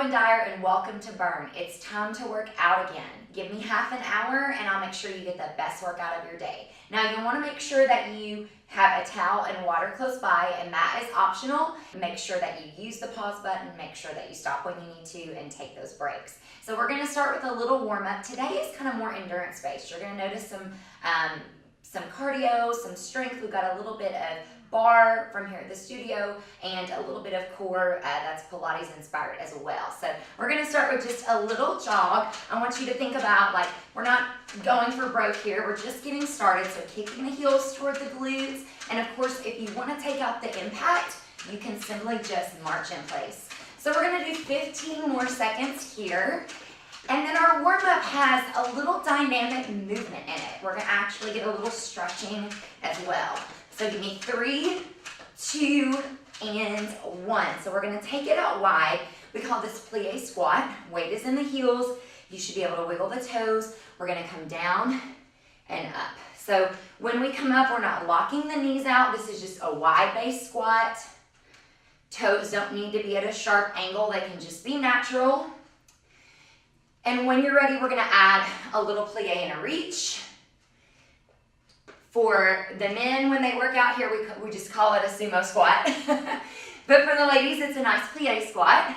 and Dyer, and welcome to Burn. It's time to work out again. Give me half an hour and I'll make sure you get the best workout of your day. Now you want to make sure that you have a towel and water close by, and that is optional. Make sure that you use the pause button, make sure that you stop when you need to, and take those breaks. So we're going to start with a little warm up. Today is kind of more endurance based. You're going to notice some cardio, some strength. We've got a little bit of bar from here at the studio and a little bit of core that's Pilates inspired as well. So we're going to start with just a little jog. I want you to think about, like, we're not going for broke here. We're just getting started. So kicking the heels toward the glutes. And of course, if you want to take out the impact, you can simply just march in place. So we're going to do 15 more seconds here. And then our warm-up has a little dynamic movement in it. We're going to actually get a little stretching as well. So give me 3, 2, and 1. So we're going to take it out wide. We call this plie squat. Weight is in the heels. You should be able to wiggle the toes. We're going to come down and up. So when we come up, we're not locking the knees out. This is just a wide base squat. Toes don't need to be at a sharp angle. They can just be natural. And when you're ready, we're going to add a little plie and a reach. For the men, when they work out here, we just call it a sumo squat. But for the ladies, it's a nice plie squat.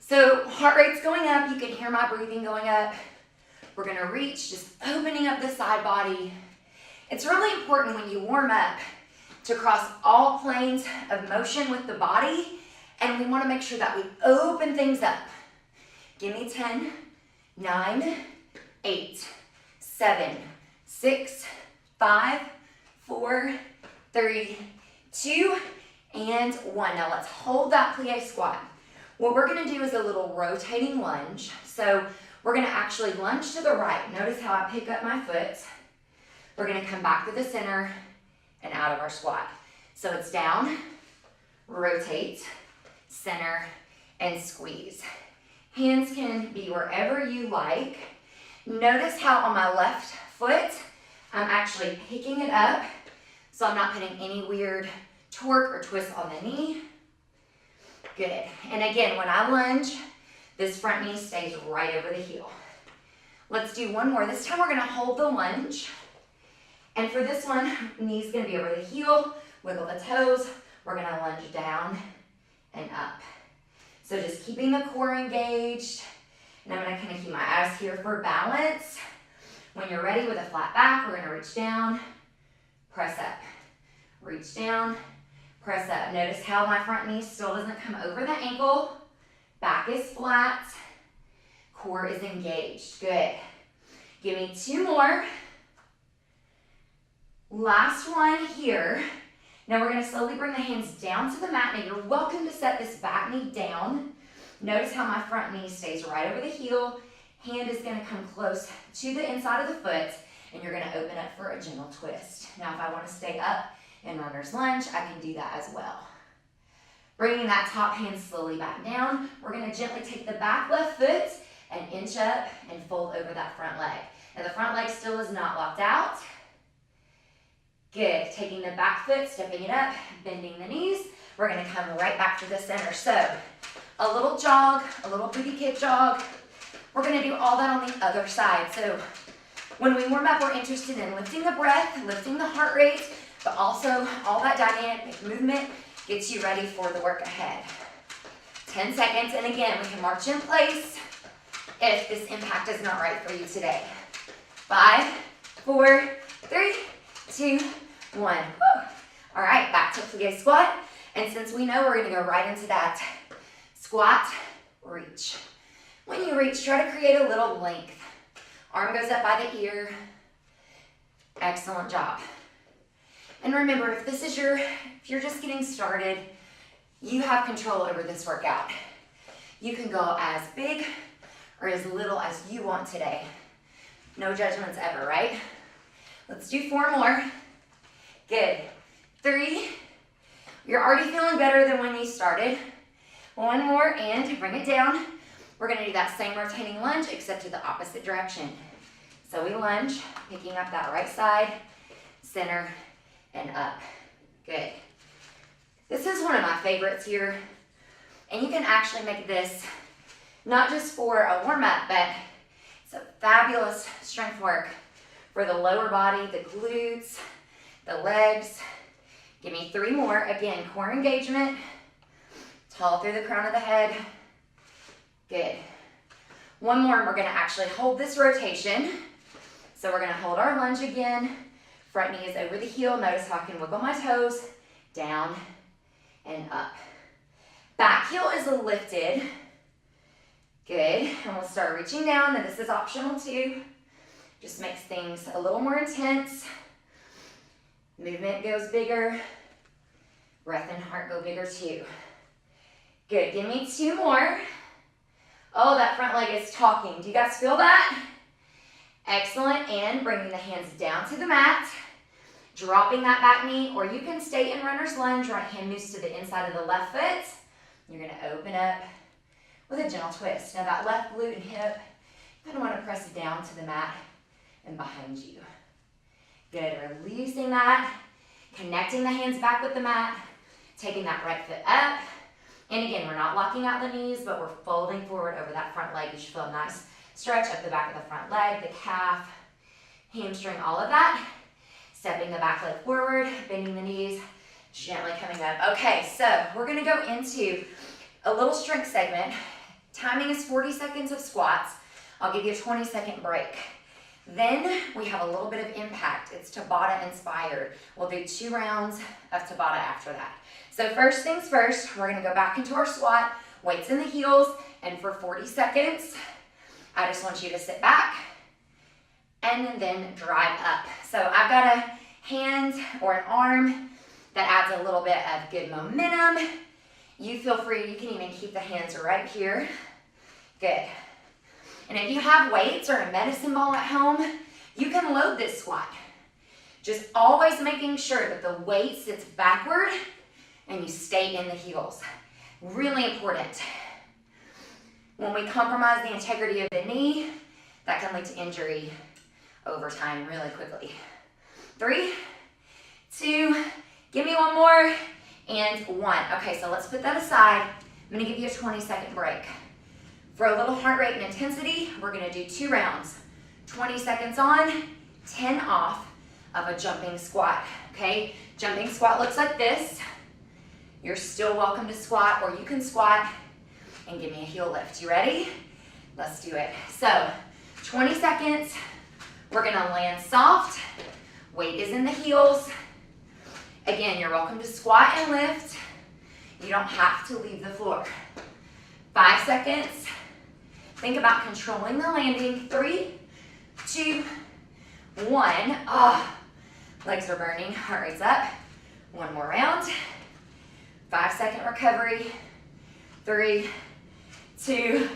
So heart rate's going up. You can hear my breathing going up. We're going to reach, just opening up the side body. It's really important when you warm up to cross all planes of motion with the body. And we want to make sure that we open things up. Give me 10, 9, 8, 7, 6, 5, 4, 3, 2, and 1. Now let's hold that plie squat. What we're going to do is a little rotating lunge. So we're going to actually lunge to the right. Notice how I pick up my foot. We're going to come back to the center and out of our squat. So it's down, rotate, center, and squeeze. Hands can be wherever you like. Notice how on my left foot, I'm actually picking it up, so I'm not putting any weird torque or twist on the knee. Good. And again, when I lunge, this front knee stays right over the heel. Let's do one more. This time we're going to hold the lunge. And for this one, knee's going to be over the heel. Wiggle the toes. We're going to lunge down and up. So just keeping the core engaged. And I'm going to kind of keep my eyes here for balance. When you're ready with a flat back, we're going to reach down, press up. Reach down, press up. Notice how my front knee still doesn't come over the ankle. Back is flat. Core is engaged. Good. Give me 2 more. Last one here. Now we're going to slowly bring the hands down to the mat. Now you're welcome to set this back knee down. Notice how my front knee stays right over the heel. Hand is going to come close to the inside of the foot, and you're going to open up for a gentle twist. Now, if I want to stay up in runner's lunge, I can do that as well. Bringing that top hand slowly back down, we're going to gently take the back left foot and inch up and fold over that front leg. Now, the front leg still is not locked out. Good. Taking the back foot, stepping it up, bending the knees. We're going to come right back to the center. So, a little jog, a little booty kick jog. We're going to do all that on the other side. So when we warm up, we're interested in lifting the breath, lifting the heart rate, but also all that dynamic movement gets you ready for the work ahead. 10 seconds, and again, we can march in place if this impact is not right for you today. 5, 4, 3, 2, 1. Woo. All right, back to plie squat. And since we know we're going to go right into that squat, reach. When you reach, try to create a little length. Arm goes up by the ear. Excellent job. And remember, if you're just getting started, you have control over this workout. You can go as big or as little as you want today. No judgments ever, right? Let's do 4 more. Good. 3. You're already feeling better than when you started. 1 more, and bring it down. We're going to do that same rotating lunge, except to the opposite direction. So we lunge, picking up that right side, center, and up. Good. This is one of my favorites here. And you can actually make this not just for a warm-up, but it's a fabulous strength work for the lower body, the glutes, the legs. Give me 3 more. Again, core engagement, tall through the crown of the head. Good. 1 more, and we're gonna actually hold this rotation. So we're gonna hold our lunge again. Front knee is over the heel. Notice how I can wiggle my toes, down and up. Back heel is lifted. Good, and we'll start reaching down, and this is optional too. Just makes things a little more intense. Movement goes bigger. Breath and heart go bigger too. Good, give me 2 more. Oh, that front leg is talking. Do you guys feel that? Excellent, and bringing the hands down to the mat. Dropping that back knee, or you can stay in runner's lunge. Right hand moves to the inside of the left foot. You're gonna open up with a gentle twist. Now that left glute and hip, you kind of want to press down to the mat and behind you. Good, releasing that, connecting the hands back with the mat, taking that right foot up. And again, we're not locking out the knees, but we're folding forward over that front leg. You should feel a nice stretch up the back of the front leg, the calf, hamstring, all of that. Stepping the back leg forward, bending the knees, gently coming up. Okay, so we're gonna go into a little strength segment. Timing is 40 seconds of squats. I'll give you a 20-second break. Then we have a little bit of impact. It's Tabata inspired. We'll do 2 rounds of Tabata after that. So first things first, we're gonna go back into our squat, weights in the heels, and for 40 seconds, I just want you to sit back and then drive up. So I've got a hand or an arm that adds a little bit of good momentum. You feel free, you can even keep the hands right here. Good. And if you have weights or a medicine ball at home, you can load this squat. Just always making sure that the weight sits backward and you stay in the heels. Really important. When we compromise the integrity of the knee, that can lead to injury over time really quickly. 3, 2, give me 1 more, and 1. Okay, so let's put that aside. I'm gonna give you a 20-second break. For a little heart rate and intensity, we're gonna do 2 rounds. 20 seconds on, 10 off of a jumping squat, okay? Jumping squat looks like this. You're still welcome to squat, or you can squat and give me a heel lift. You ready? Let's do it. So, 20 seconds. We're gonna land soft. Weight is in the heels. Again, you're welcome to squat and lift. You don't have to leave the floor. 5 seconds. Think about controlling the landing. 3, 2, 1. Oh, legs are burning, heart rate's up. 1 more round. 5-second recovery. 3, 2,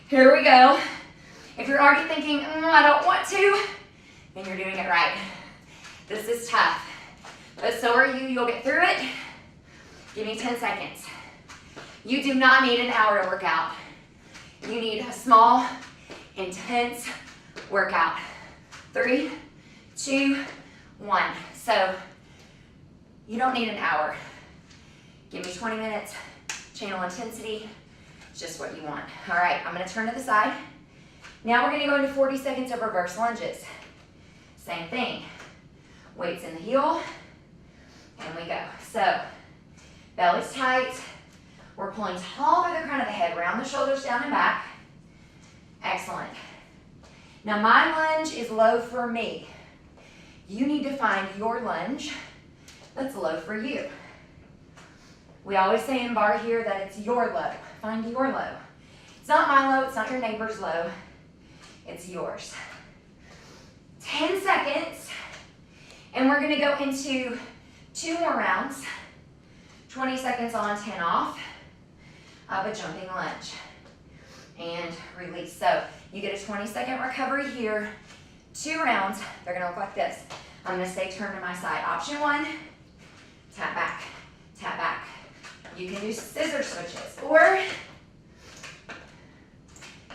here we go. If you're already thinking, I don't want to, then you're doing it right. This is tough, but so are you. You'll get through it. Give me 10 seconds. You do not need an hour to work out. You need a small, intense workout. 3, 2, 1. So you don't need an hour. Give me 20 minutes, channel intensity, just what you want. All right, I'm gonna turn to the side. Now we're gonna go into 40 seconds of reverse lunges. Same thing. Weights in the heel, and we go. So, belly's tight. We're pulling tall through the crown of the head, round the shoulders down and back. Excellent. Now my lunge is low for me. You need to find your lunge that's low for you. We always say in bar here that it's your low. Find your low. It's not my low, it's not your neighbor's low. It's yours. 10 seconds, and we're gonna go into 2 more rounds. 20 seconds on, 10 off of a jumping lunge. And release. So you get a 20-second recovery here. 2 rounds, they're gonna look like this. I'm gonna say turn to my side. Option 1, tap back, tap back. You can do scissor switches, or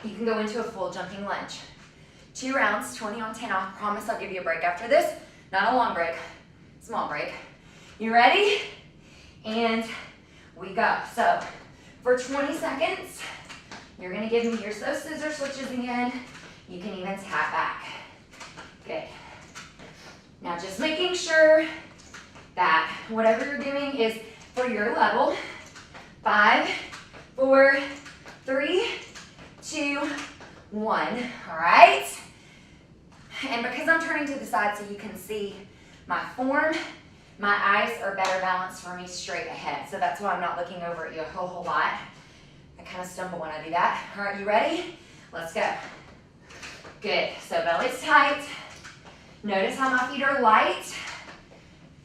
you can go into a full jumping lunge. 2 rounds, 20 on, 10 off. Promise I'll give you a break after this. Not a long break, small break. You ready? And we go. So for 20 seconds, You're gonna give me, here's those scissor switches again. You can even tap back. Good. Now just making sure that whatever you're doing is for your level. 5, 4, 3, 2, 1. All right? And because I'm turning to the side so you can see my form, my eyes are better balanced for me straight ahead. So that's why I'm not looking over at you a whole lot. I kind of stumble when I do that. All right, you ready? Let's go. Good. So belly's tight. Notice how my feet are light.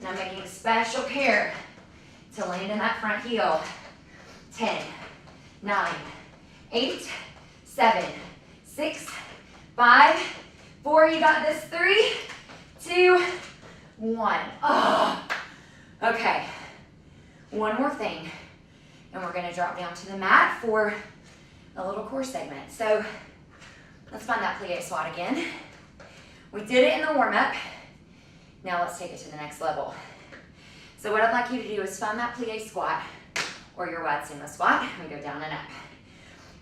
And I'm making special care to land in that front heel. 10, 9, 8, 7, 6, 5, 4. You got this. 3, 2, 1. Oh. Okay. One more thing. And we're going to drop down to the mat for a little core segment. So let's find that plie squat again. We did it in the warm-up. Now let's take it to the next level. So what I'd like you to do is find that plie squat or your wide sumo squat and go down and up.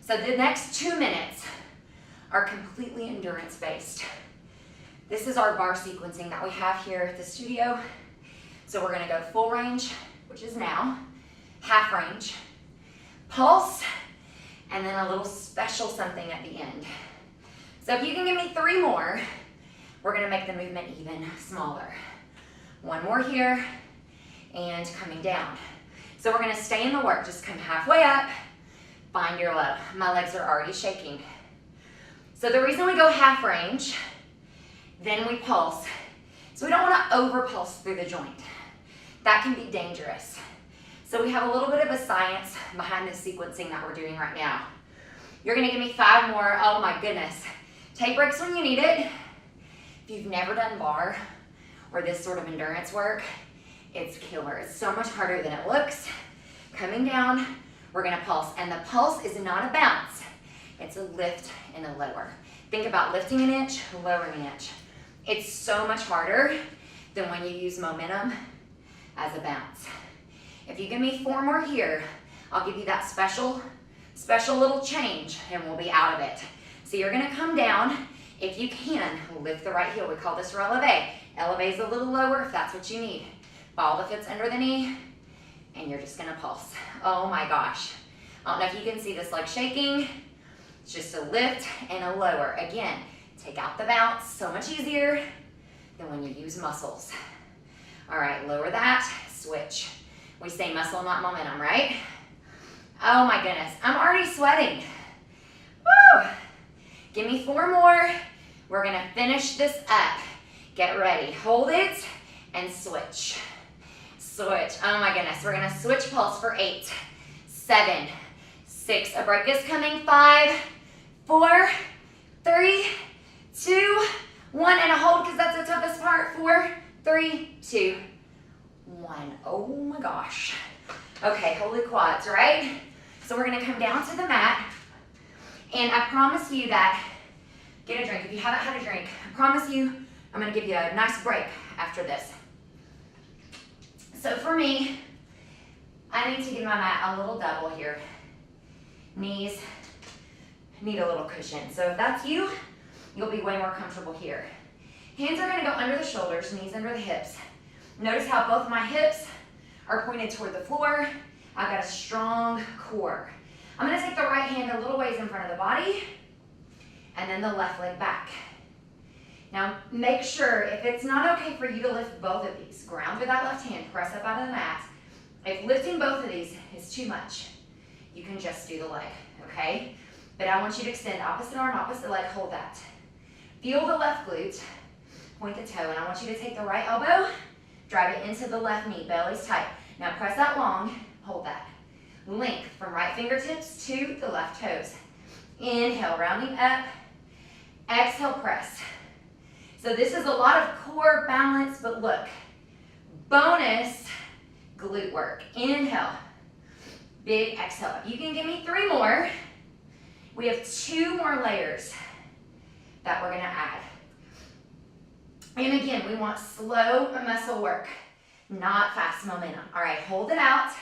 So the next 2 minutes are completely endurance-based. This is our bar sequencing that we have here at the studio. So we're going to go full range, which is now, half range, pulse, and then a little special something at the end. So if you can give me 3 more, we're going to make the movement even smaller. 1 more here, and coming down. So we're going to stay in the work. Just come halfway up, find your low. My legs are already shaking. So the reason we go half range, then we pulse. So we don't want to over pulse through the joint. That can be dangerous. So we have a little bit of a science behind the sequencing that we're doing right now. You're going to give me 5 more. Oh my goodness. Take breaks when you need it. If you've never done bar or this sort of endurance work, it's killer. It's so much harder than it looks. Coming down, we're going to pulse. And the pulse is not a bounce. It's a lift and a lower. Think about lifting an inch, lowering an inch. It's so much harder than when you use momentum as a bounce. If you give me 4 more here, I'll give you that special little change and we'll be out of it. So you're gonna come down. If you can, lift the right heel. We call this releve. Elevate is a little lower if that's what you need. Ball that fits under the knee, and you're just gonna pulse. Oh my gosh. I don't know if you can see this leg shaking. It's just a lift and a lower. Again, take out the bounce, so much easier than when you use muscles. All right, lower that, switch. We say muscle, not momentum, right? Oh my goodness, I'm already sweating. Woo! Give me 4 more. We're gonna finish this up. Get ready, hold it, and switch. Switch, oh my goodness. We're gonna switch pulse for 8, 7, 6. A break is coming. 5, 4, 3, 2, 1. And a hold because that's the toughest part. 4, 3, 2, 1. Oh my gosh. Okay, hold the quads, right? So we're gonna come down to the mat. And I promise you that, get a drink. If you haven't had a drink, I promise you I'm gonna give you a nice break after this. So for me, I need to give my mat a little double here. Knees need a little cushion. So if that's you, you'll be way more comfortable here. Hands are gonna go under the shoulders, knees under the hips. Notice how both my hips are pointed toward the floor. I've got a strong core. I'm gonna take the right hand a little ways in front of the body, and then the left leg back. Now make sure, if it's not okay for you to lift both of these, ground with that left hand, press up out of the mat. If lifting both of these is too much, you can just do the leg, okay? But I want you to extend opposite arm, opposite leg, hold that. Feel the left glute, point the toe, and I want you to take the right elbow, drive it into the left knee, belly's tight. Now press that long, hold that. Length from right fingertips to the left toes. Inhale, rounding up. Exhale, press. So this is a lot of core balance, but look, bonus glute work. Inhale, big exhale. You can give me 3 more. We have 2 more layers that we're gonna add. And again, we want slow muscle work, not fast momentum. All right, hold it out.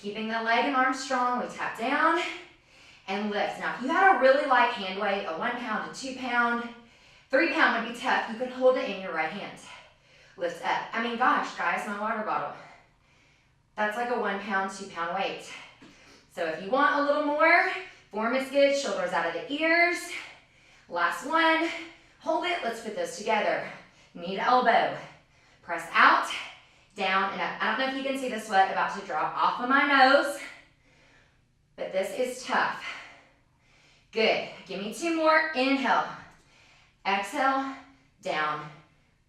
Keeping the leg and arm strong, we tap down and lift. Now, if you had a really light hand weight, a 1 pound, a 2 pound, 3 pound would be tough. You could hold it in your right hand. Lift up. I mean, gosh, guys, my water bottle. That's like a 1 pound, 2 pound weight. So if you want a little more, form is good, shoulders out of the ears. Last one, hold it, let's put those together. Knee to elbow, press out, down and up. I don't know if you can see the sweat about to drop off of my nose, but this is tough. Good, give me 2 more, inhale, exhale, down,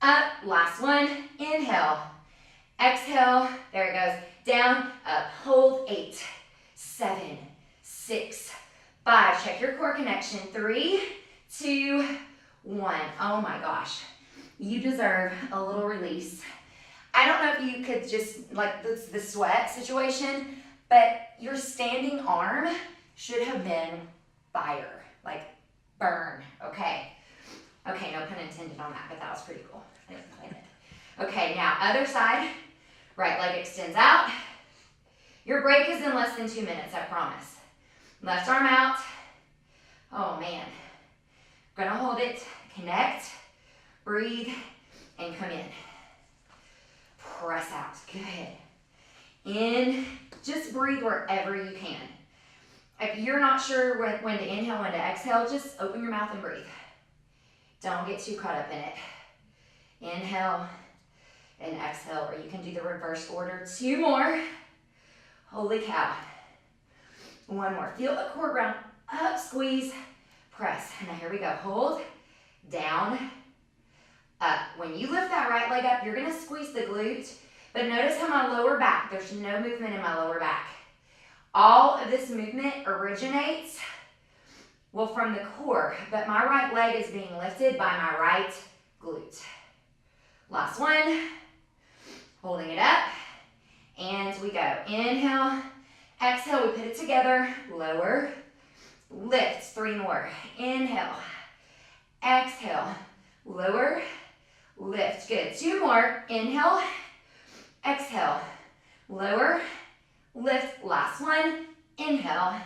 up, last one, inhale, exhale, there it goes, down, up, hold, 8, 7, 6, 5, check your core connection, 3, 2, 1. Oh my gosh, you deserve a little release. I don't know if you could just, like the sweat situation, but your standing arm should have been fire, like burn, okay? Okay, no pun intended on that, but that was pretty cool. I didn't plan it. Okay, now other side, right leg extends out. Your break is in less than 2 minutes, I promise. Left arm out. Oh man. Gonna hold it, connect, breathe, and come in. Press out, good. In, just breathe wherever you can. If you're not sure when to inhale, when to exhale, just open your mouth and breathe. Don't get too caught up in it. Inhale and exhale, or you can do the reverse order. 2 more. Holy cow. 1 more. Feel the core round up, squeeze, press. Now here we go. Hold, down, up. When you lift that right leg up, you're gonna squeeze the glute, but notice how my lower back, there's no movement in my lower back. All of this movement originates, well, from the core, but my right leg is being lifted by my right glute. Last one, holding it up, and we go. Inhale, exhale, we put it together, lower, lift, 3 more. Inhale, exhale, lower, lift, good. 2 more, inhale, exhale, lower, lift, last one, inhale,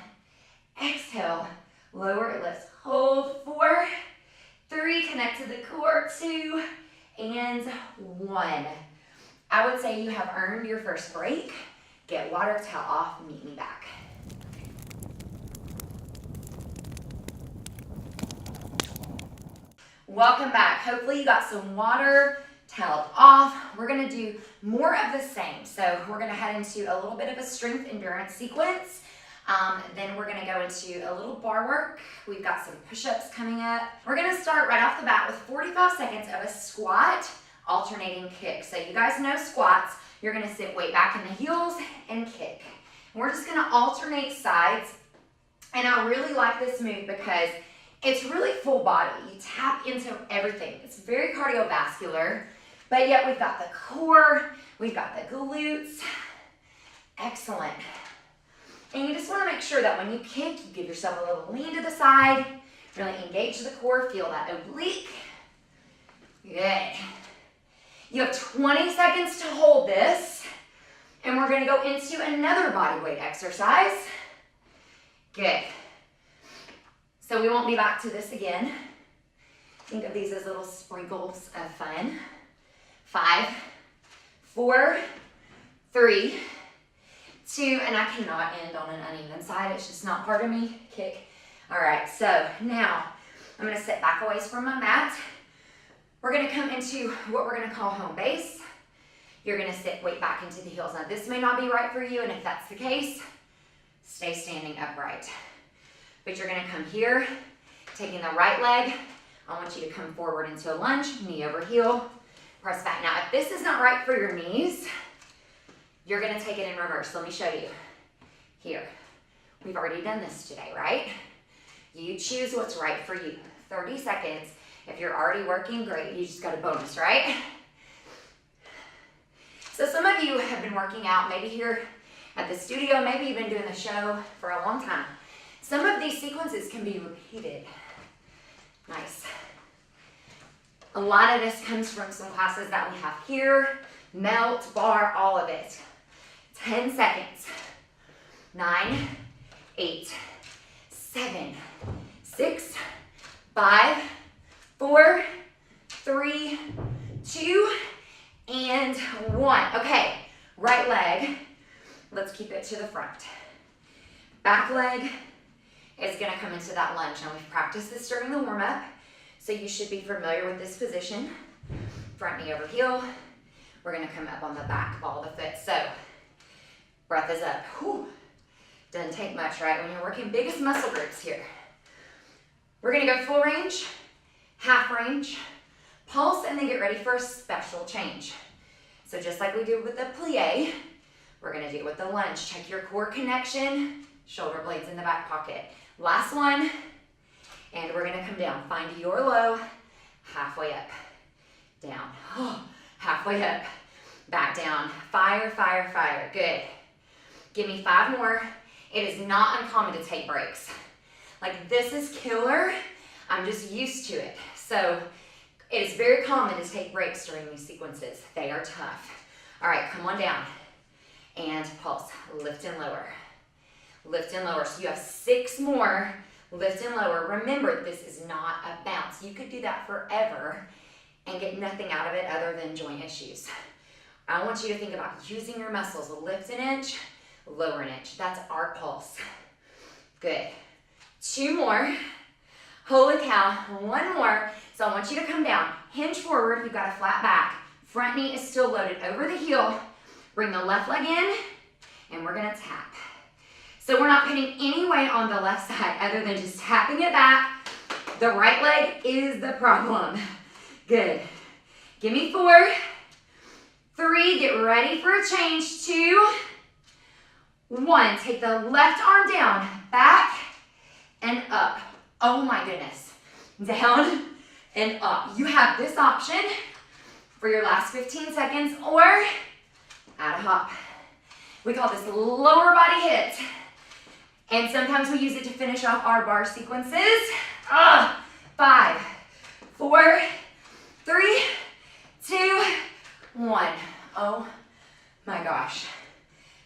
exhale, lower, lift, hold, 4, 3, connect to the core, 2, and 1. I would say you have earned your first break. Get water, towel off, meet me back. Welcome back. Hopefully you got some water, toweled off. We're gonna do more of the same. So we're gonna head into a little bit of a strength endurance sequence. Then we're gonna go into a little bar work. We've got some push-ups coming up. We're gonna start right off the bat with 45 seconds of a squat, alternating kick. So you guys know squats. You're gonna sit way back in the heels and kick. And we're just gonna alternate sides. And I really like this move because it's really full body. You tap into everything. It's very cardiovascular, but yet we've got the core, we've got the glutes. Excellent. And you just want to make sure that when you kick, you give yourself a little lean to the side, really engage the core, feel that oblique. Good. You have 20 seconds to hold this, and we're going to go into another body weight exercise. Good. So we won't be back to this again. Think of these as little sprinkles of fun. 5, 4, 3, 2, and I cannot end on an uneven side. It's just not part of me. Kick. All right, so now I'm gonna sit back away from my mat. We're gonna come into what we're gonna call home base. You're gonna sit weight back into the heels. Now this may not be right for you, and if that's the case, stay standing upright. But you're gonna come here, taking the right leg. I want you to come forward into a lunge, knee over heel, press back. Now, if this is not right for your knees, you're gonna take it in reverse. Let me show you. Here, we've already done this today, right? You choose what's right for you. 30 seconds. If you're already working, great, you just got a bonus, right? So some of you have been working out, maybe here at the studio, maybe you've been doing the show for a long time. Some of these sequences can be repeated. Nice. A lot of this comes from some classes that we have here, melt, bar, all of it. 10 seconds. 9, 8, 7, 6, 5, 4, 3, 2, and 1. Okay, right leg, let's keep it to the front. Back leg is gonna come into that lunge. Now we've practiced this during the warm-up, so you should be familiar with this position. Front knee over heel. We're gonna come up on the back ball of the foot. So, breath is up. Whew. Doesn't take much, right? When you're working biggest muscle groups here. We're gonna go full range, half range, pulse, and then get ready for a special change. So just like we did with the plie, we're gonna do it with the lunge. Check your core connection, shoulder blades in the back pocket. Last one, and we're gonna come down. Find your low, halfway up, down, halfway up, back down. Fire, fire, fire, good. Give me 5 more. It is not uncommon to take breaks. Like this is killer, I'm just used to it. So it is very common to take breaks during these sequences. They are tough. All right, come on down. And pulse, lift and lower. Lift and lower. So you have 6 more, lift and lower. Remember, this is not a bounce. You could do that forever and get nothing out of it other than joint issues. I want you to think about using your muscles. Lift an inch, lower an inch. That's our pulse. Good. 2 more. Holy cow. 1 more. So I want you to come down. Hinge forward. You've got a flat back. Front knee is still loaded over the heel. Bring the left leg in, and we're gonna tap. So we're not putting any weight on the left side other than just tapping it back. The right leg is the problem. Good. Give me 4, 3, get ready for a change. 2, 1. Take the left arm down, back and up. Oh my goodness. Down and up. You have this option for your last 15 seconds or add a hop. We call this lower body hit. And sometimes we use it to finish off our bar sequences. 5, 4, 3, 2, 1. Oh my gosh.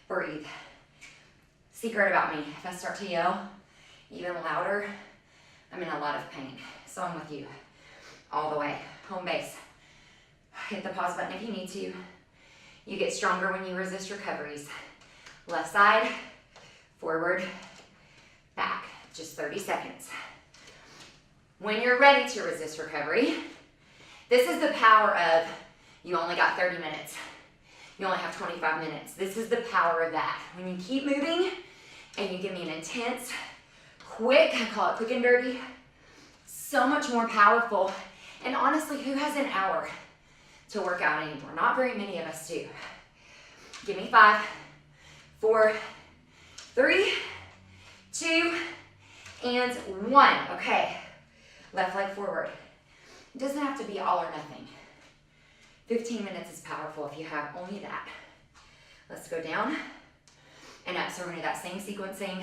Breathe. Secret about me, if I start to yell even louder, I'm in a lot of pain. So I'm with you all the way. Home base. Hit the pause button if you need to. You get stronger when you resist recoveries. Left side, forward, back. Just 30 seconds. When you're ready to resist recovery, this is the power of you only got 30 minutes. You only have 25 minutes. This is the power of that. When you keep moving and you give me an intense, quick, I call it quick and dirty, so much more powerful. And honestly, who has an hour to work out anymore? Not very many of us do. Give me 5, 4, 3, 2, and 1. Okay, left leg forward. It doesn't have to be all or nothing. 15 minutes is powerful if you have only that. Let's go down and up. So we're gonna do that same sequencing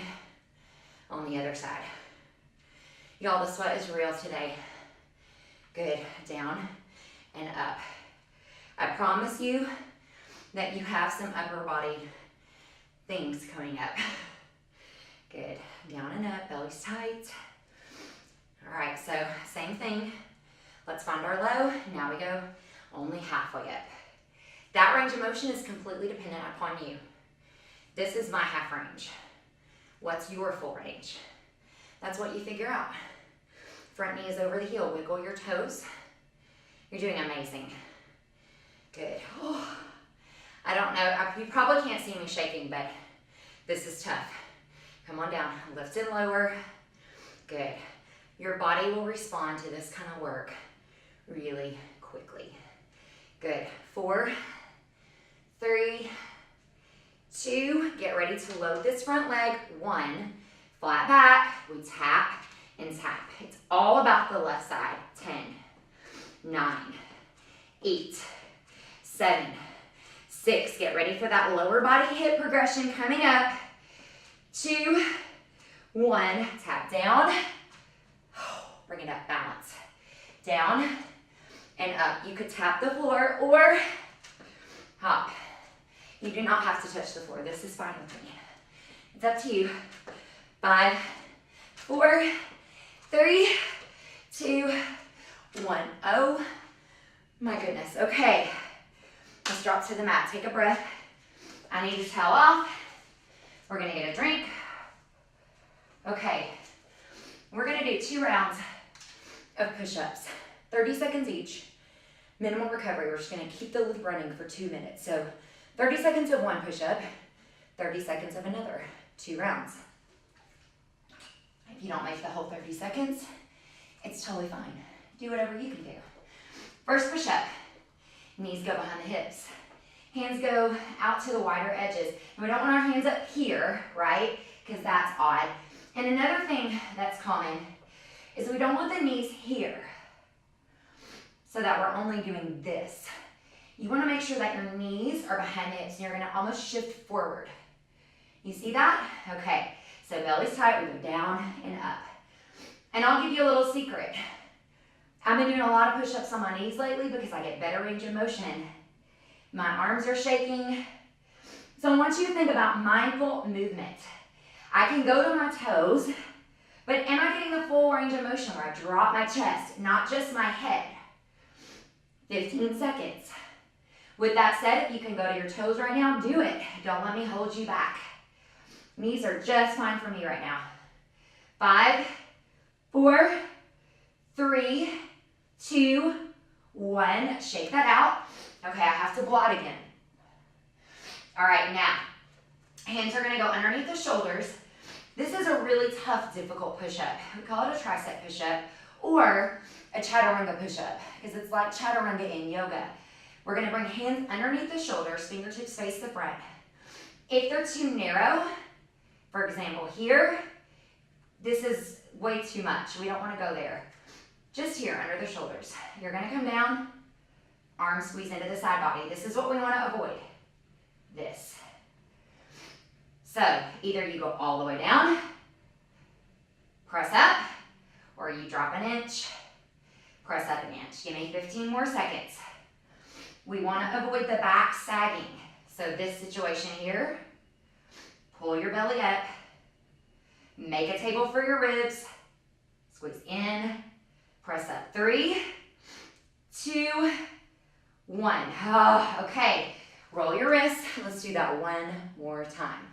on the other side. Y'all, the sweat is real today. Good, down and up. I promise you that you have some upper body things coming up. Good, down and up, belly's tight. All right, so same thing. Let's find our low. Now we go only halfway up. That range of motion is completely dependent upon you. This is my half range. What's your full range? That's what you figure out. Front knee is over the heel. Wiggle your toes. You're doing amazing. Good. Oh, I don't know. You probably can't see me shaking, but this is tough. Come on down. Lift and lower. Good. Your body will respond to this kind of work really quickly. Good. 4, 3, 2. Get ready to load this front leg. 1. Flat back. We tap and tap. It's all about the left side. 10, 9, 8, 7, 6. Get ready for that lower body hip progression coming up. 2, 1. Tap down. Bring it up. Balance. Down and up. You could tap the floor or hop. You do not have to touch the floor. This is fine with me. It's up to you. 5, 4, 3, 2, 1. Oh my goodness. Okay, let's drop to the mat. Take a breath. I need to towel off. We're gonna get a drink. Okay, we're gonna do 2 rounds of push-ups, 30 seconds each. Minimal recovery. We're just gonna keep the loop running for 2 minutes. So 30 seconds of one push-up, 30 seconds of another, 2 rounds. If you don't make the whole 30 seconds, it's totally fine. Do whatever you can do. First push-up, knees go behind the hips. Hands go out to the wider edges. And we don't want our hands up here, right? Because that's odd. And another thing that's common is we don't want the knees here so that we're only doing this. You want to make sure that your knees are behind the hips and you're going to almost shift forward. You see that? Okay, so belly's tight, we go down and up. And I'll give you a little secret. I've been doing a lot of push-ups on my knees lately because I get better range of motion. My arms are shaking. So I want you to think about mindful movement. I can go to my toes, but am I getting the full range of motion where I drop my chest, not just my head? 15 seconds. With that said, if you can go to your toes right now, do it. Don't let me hold you back. Knees are just fine for me right now. 5, 4, 3, 2, 1. Shake that out. Okay, I have to blot again. All right, now, hands are gonna go underneath the shoulders. This is a really tough, difficult push-up. We call it a tricep push-up or a chaturanga push-up because it's like chaturanga in yoga. We're gonna bring hands underneath the shoulders, fingertips face the front. If they're too narrow, for example here, this is way too much. We don't wanna go there. Just here, under the shoulders. You're gonna come down, arms squeeze into the side body. This is what we wanna avoid, this. So either you go all the way down, press up, or you drop an inch, press up an inch. Give me 15 more seconds. We want to avoid the back sagging. So this situation here, pull your belly up, make a table for your ribs, squeeze in, press up. 3, 2, 1. Oh, okay, roll your wrists. Let's do that one more time.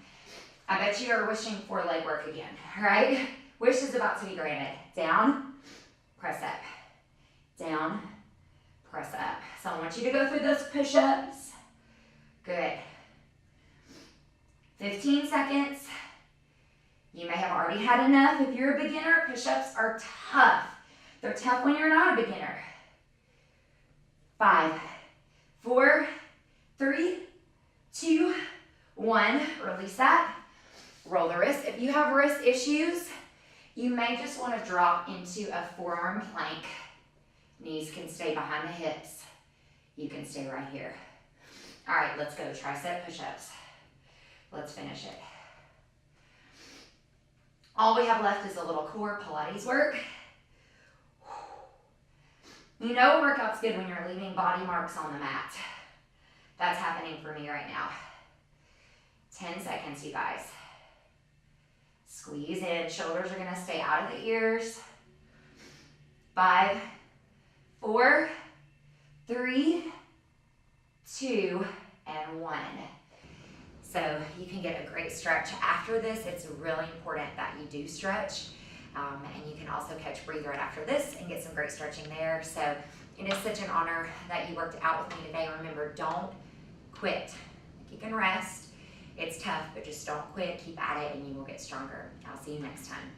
I bet you are wishing for leg work again, right? Wish is about to be granted. Down, press up. Down, press up. So I want you to go through those push-ups. Good. 15 seconds. You may have already had enough. If you're a beginner, push-ups are tough. They're tough when you're not a beginner. 5, 4, 3, 2, 1. Release that. Roll the wrist. If you have wrist issues, you may just want to drop into a forearm plank. Knees can stay behind the hips. You can stay right here. All right, let's go. Tricep push-ups. Let's finish it. All we have left is a little core Pilates work. You know a workout's good when you're leaving body marks on the mat. That's happening for me right now. 10 seconds, you guys. Squeeze in. Shoulders are going to stay out of the ears. 5, 4, 3, 2, and 1. So you can get a great stretch after this. It's really important that you do stretch. And you can also catch breathe right after this and get some great stretching there. So it is such an honor that you worked out with me today. Remember, don't quit. You can rest. It's tough, but just don't quit. Keep at it and you will get stronger. I'll see you next time.